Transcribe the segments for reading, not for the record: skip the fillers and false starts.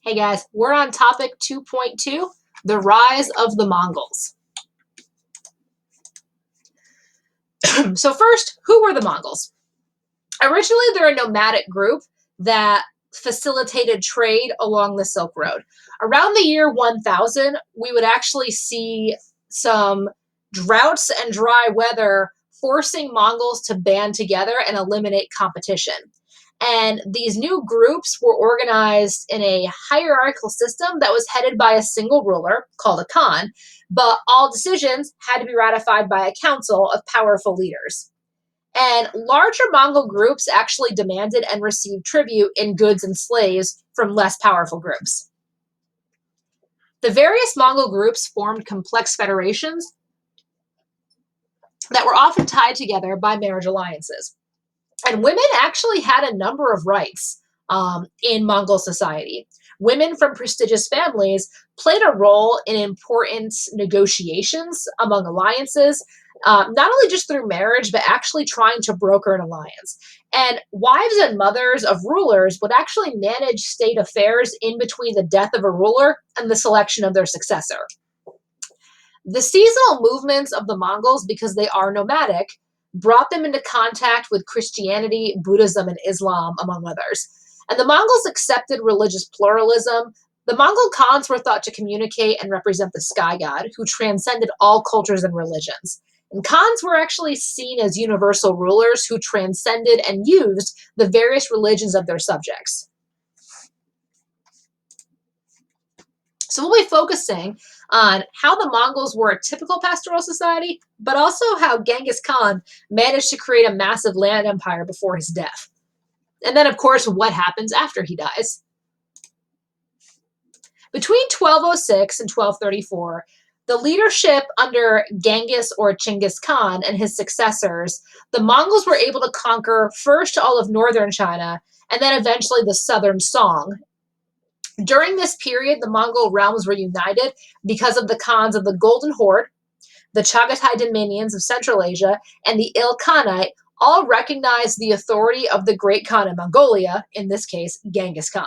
Hey guys, we're on topic 2.2, the rise of the Mongols. So first, who were the Mongols? Originally, they're a nomadic group that facilitated trade along the Silk Road. Around the year 1000, we would actually see some droughts and dry weather forcing Mongols to band together and eliminate competition. And these new groups were organized in a hierarchical system that was headed by a single ruler called a Khan, but all decisions had to be ratified by a council of powerful leaders. And larger Mongol groups actually demanded and received tribute in goods and slaves from less powerful groups. The various Mongol groups formed complex federations that were often tied together by marriage alliances. And women actually had a number of rights in Mongol society. Women from prestigious families played a role in important negotiations among alliances, not only just through marriage, but actually trying to broker an alliance. And wives and mothers of rulers would actually manage state affairs in between the death of a ruler and the selection of their successor. The seasonal movements of the Mongols, because they are nomadic, brought them into contact with Christianity, Buddhism, and Islam, among others. And the Mongols accepted religious pluralism. The Mongol Khans were thought to communicate and represent the sky god, who transcended all cultures and religions. And Khans were actually seen as universal rulers who transcended and used the various religions of their subjects. So we'll be focusing on how the Mongols were a typical pastoral society, but also how Genghis Khan managed to create a massive land empire before his death. And then, of course, what happens after he dies. Between 1206 and 1234, the leadership under Genghis or Chinggis Khan and his successors, the Mongols were able to conquer first all of northern China and then eventually the southern Song. During this period, the Mongol realms were united because of the Khans of the Golden Horde, the Chagatai dominions of Central Asia, and the Ilkhanate all recognized the authority of the Great Khan of Mongolia, in this case, Genghis Khan.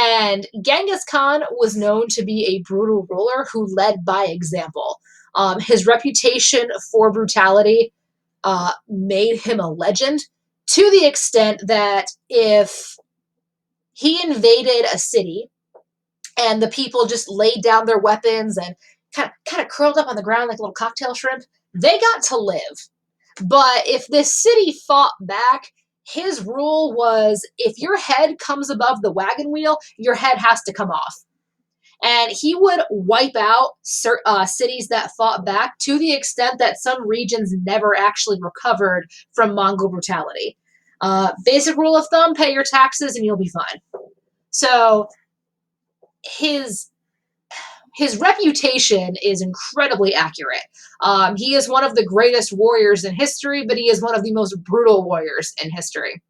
And Genghis Khan was known to be a brutal ruler who led by example. His reputation for brutality made him a legend, to the extent that if he invaded a city and the people just laid down their weapons and kind of curled up on the ground like a little cocktail shrimp, they got to live. But if this city fought back, his rule was if your head comes above the wagon wheel, your head has to come off. And he would wipe out cities that fought back, to the extent that some regions never actually recovered from Mongol brutality. Basic rule of thumb, pay your taxes and you'll be fine. So his reputation is incredibly accurate. He is one of the greatest warriors in history, but he is one of the most brutal warriors in history.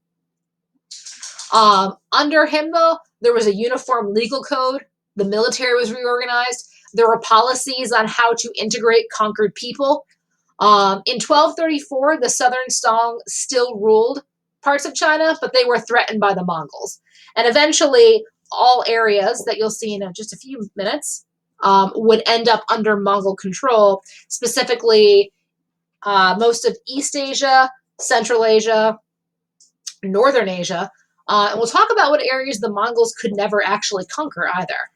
Under him, though, there was a uniform legal code. The military was reorganized. There were policies on how to integrate conquered people. In 1234, the Southern Song still ruled parts of China, but they were threatened by the Mongols. And eventually, all areas that you'll see in just a few minutes would end up under Mongol control, specifically most of East Asia, Central Asia, Northern Asia. And we'll talk about what areas the Mongols could never actually conquer either.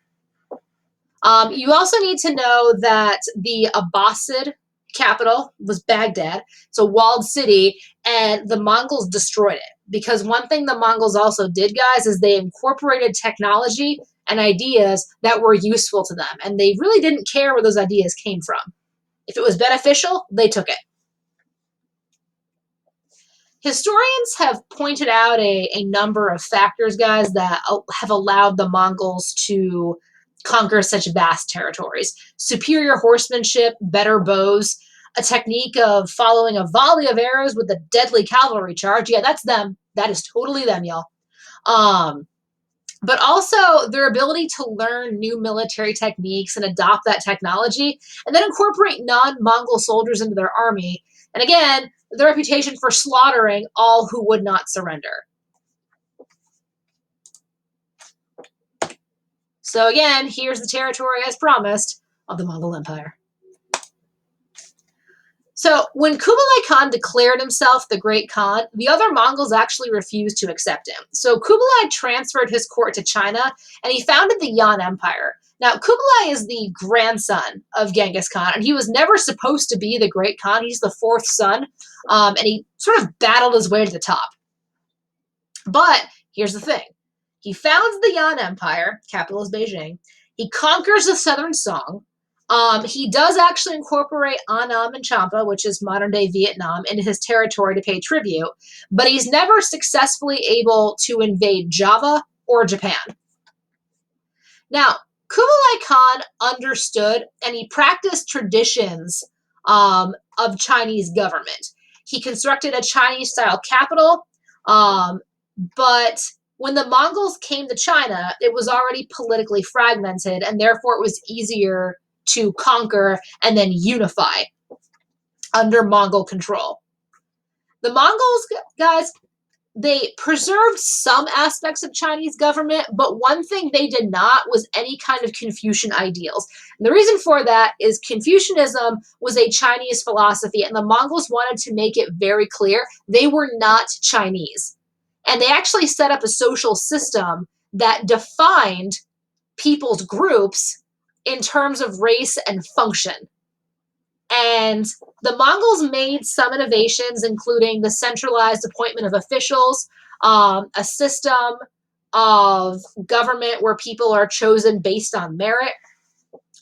You also need to know that the Abbasid capital was Baghdad. It's a walled city, and the Mongols destroyed it. Because one thing the Mongols also did, guys, is they incorporated technology and ideas that were useful to them. And they really didn't care where those ideas came from. If it was beneficial, they took it. Historians have pointed out a number of factors, guys, that have allowed the Mongols to conquer such vast territories. Superior horsemanship, better bows, a technique of following a volley of arrows with a deadly cavalry charge. Yeah, that's them. That is totally them, y'all. But also their ability to learn new military techniques and adopt that technology, and then incorporate non-Mongol soldiers into their army. And again, the reputation for slaughtering all who would not surrender. So again, here's the territory as promised of the Mongol Empire. So when Kublai Khan declared himself the Great Khan, the other Mongols actually refused to accept him. So Kublai transferred his court to China, and he founded the Yuan Empire. Now, Kublai is the grandson of Genghis Khan, and he was never supposed to be the Great Khan. He's the fourth son, and he sort of battled his way to the top. But here's the thing. He founds the Yuan Empire, capital is Beijing. He conquers the southern Song. He does actually incorporate Annam and Champa, which is modern-day Vietnam, into his territory to pay tribute, but he's never successfully able to invade Java or Japan. Now, Kublai Khan understood and he practiced traditions of Chinese government. He constructed a Chinese-style capital, but when the Mongols came to China, it was already politically fragmented, and therefore it was easier to conquer and then unify under Mongol control. The Mongols, guys, they preserved some aspects of Chinese government, but one thing they did not was any kind of Confucian ideals. And the reason for that is Confucianism was a Chinese philosophy, and the Mongols wanted to make it very clear they were not Chinese. And they actually set up a social system that defined people's groups in terms of race and function. And the Mongols made some innovations, including the centralized appointment of officials, a system of government where people are chosen based on merit.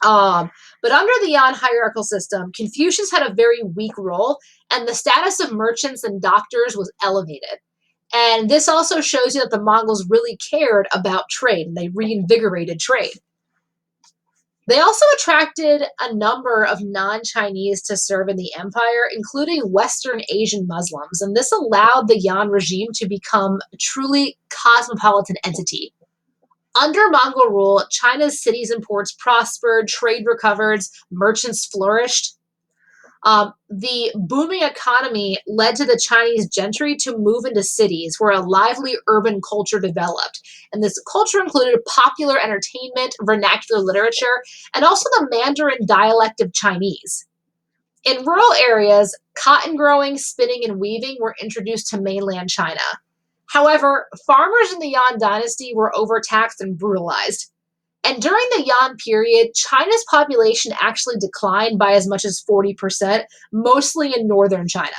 But under the Yuan hierarchical system, Confucius had a very weak role, and the status of merchants and doctors was elevated. And this also shows you that the Mongols really cared about trade, and they reinvigorated trade. They also attracted a number of non-Chinese to serve in the empire, including Western Asian Muslims, and this allowed the Yuan regime to become a truly cosmopolitan entity. Under Mongol rule, China's cities and ports prospered, trade recovered, merchants flourished. The booming economy led to the Chinese gentry to move into cities where a lively urban culture developed. And this culture included popular entertainment, vernacular literature, and also the Mandarin dialect of Chinese. In rural areas, cotton growing, spinning, and weaving were introduced to mainland China. However, farmers in the Yuan dynasty were overtaxed and brutalized. And during the Yuan period, China's population actually declined by as much as 40%, mostly in northern China.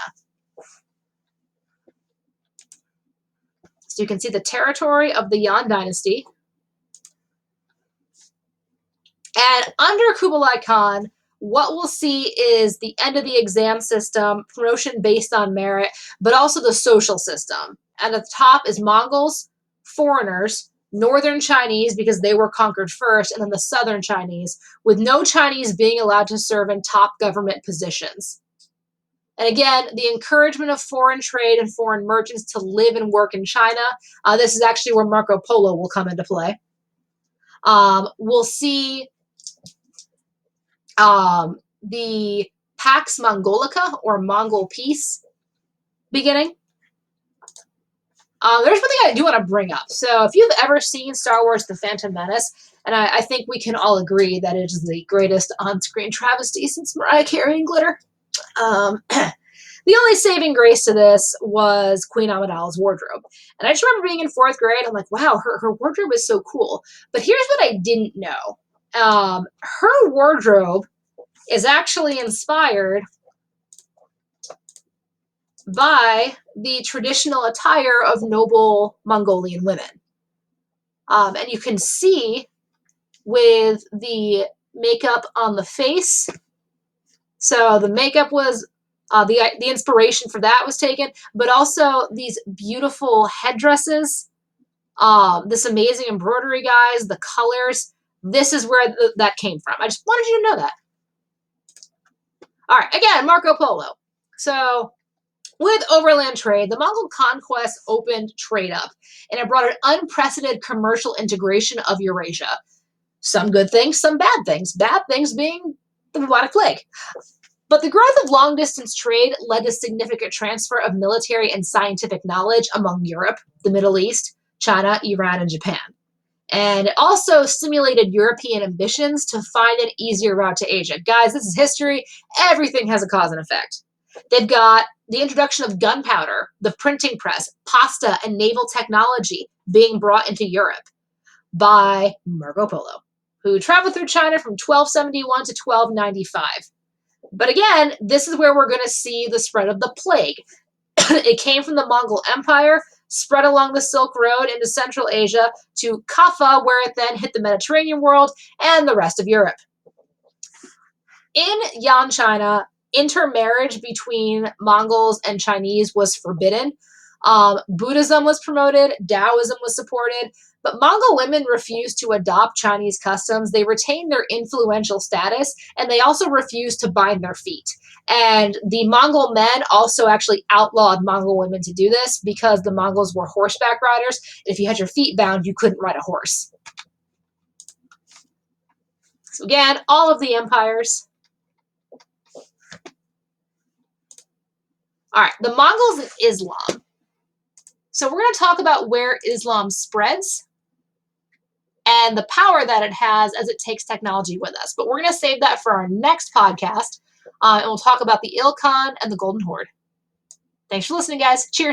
So you can see the territory of the Yuan dynasty. And under Kublai Khan, what we'll see is the end of the exam system, promotion based on merit, but also the social system. And at the top is Mongols, foreigners, Northern Chinese because they were conquered first, and then the Southern Chinese, with no Chinese being allowed to serve in top government positions. And again, the encouragement of foreign trade and foreign merchants to live and work in China. This is actually where Marco Polo will come into play. We'll see the Pax Mongolica, or Mongol peace, beginning. There's one thing I do want to bring up. So if you've ever seen Star Wars The Phantom Menace, and I think we can all agree that it is the greatest on-screen travesty since Mariah Carey and Glitter. The only saving grace to this was Queen Amidala's wardrobe. And I just remember being in 4th grade, I'm like, wow, her wardrobe is so cool. But here's what I didn't know. Her wardrobe is actually inspired by the traditional attire of noble Mongolian women. And you can see with the makeup on the face. So the makeup was, the inspiration for that was taken, but also these beautiful headdresses, this amazing embroidery, guys, the colors. This is where that came from. I just wanted you to know that. All right, again, Marco Polo. So with overland trade, the Mongol conquest opened trade up, and it brought an unprecedented commercial integration of Eurasia. Some good things, some bad things. Bad things being the bubonic plague. But the growth of long-distance trade led to significant transfer of military and scientific knowledge among Europe, the Middle East, China, Iran, and Japan. And it also stimulated European ambitions to find an easier route to Asia. Guys, this is history. Everything has a cause and effect. They've got the introduction of gunpowder, the printing press, pasta, and naval technology being brought into Europe by Marco Polo, who traveled through China from 1271 to 1295. But again, this is where we're going to see the spread of the plague. It came from the Mongol Empire, spread along the Silk Road into Central Asia to Kaffa, where it then hit the Mediterranean world and the rest of Europe. In Yan China, intermarriage between Mongols and Chinese was forbidden. Buddhism was promoted, Taoism was supported, but Mongol women refused to adopt Chinese customs. They retained their influential status, and they also refused to bind their feet. And the Mongol men also actually outlawed Mongol women to do this because the Mongols were horseback riders. If you had your feet bound, you couldn't ride a horse. So again, all of the empires. All right, the Mongols and Islam. So we're going to talk about where Islam spreads and the power that it has as it takes technology with us. But we're going to save that for our next podcast, and we'll talk about the Ilkhan and the Golden Horde. Thanks for listening, guys. Cheers.